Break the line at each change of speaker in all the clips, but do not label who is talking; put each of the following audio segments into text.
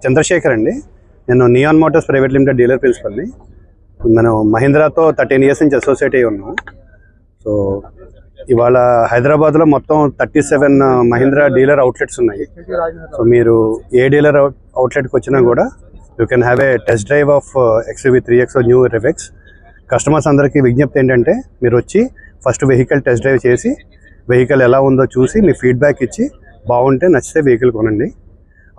చంద్రశేఖర్ అండి. నేను Neon Motors Private Limited dealer ప్రిన్సిపల్ని. మనం మహీంద్రాతో 13 ఇయర్స్ నుంచి అసోసియేట్ అయ్యి ఉన్నాం. సో ఇవాళ హైదరాబాద్లో మొత్తం 37 మహీంద్రా డీలర్ అవుట్లెట్స్ ఉన్నాయి. సో మీరు ఏ డీలర్ అవుట్లెట్కి వచ్చినా కూడా you can have a test drive of XUV 3X new RevX. Customers అందరికీ విజ్ఞప్తి ఏంటంటే మీరు వచ్చి ఫస్ట్ వెహికల్ టెస్ట్ డ్రైవ్ చేసి వెహికల్ ఎలా ఉందో చూసి మీ ఫీడ్బ్యాక్ ఇచ్చి బాగుంటే నచ్చితే వెహికల్ కొనండి.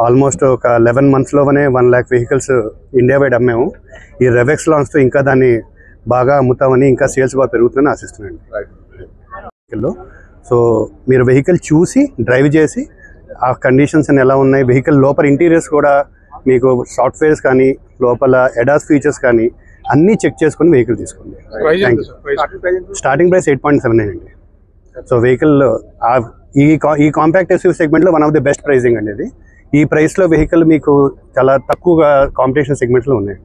ఆల్మోస్ట్ ఒక 11 మంత్స్లోనే 1 lakh వెహికల్స్ ఇండియా వైడ్ అమ్మాము. ఈ రెవెక్స్ లాంచ్తో ఇంకా దాన్ని బాగా అమ్ముతామని, ఇంకా సేల్స్ బాగా పెరుగుతుందని ఆశిస్తున్నాండి వెహికల్లో. సో మీరు వెహికల్ చూసి డ్రైవ్ చేసి ఆ కండిషన్స్ ఎలా ఉన్నాయి, వెహికల్ లోపల ఇంటీరియర్స్ కూడా మీకు సాఫ్ట్వేర్స్ కానీ లోపల ఎడాస్ ఫీచర్స్ కానీ అన్నీ చెక్ చేసుకుని వెహికల్ తీసుకోండి. Thank you. స్టార్టింగ్ ప్రైస్ 8.79 అండి. సో వెహికల్ ఈ కాంపాక్ట్ SUV సెగ్మెంట్లో one of the best pricing అండి ఇది. ఈ ప్రైస్లో వెహికల్ మీకు చాలా తక్కువగా కాంపిటీషన్ సెగ్మెంట్స్లో ఉన్నాయి.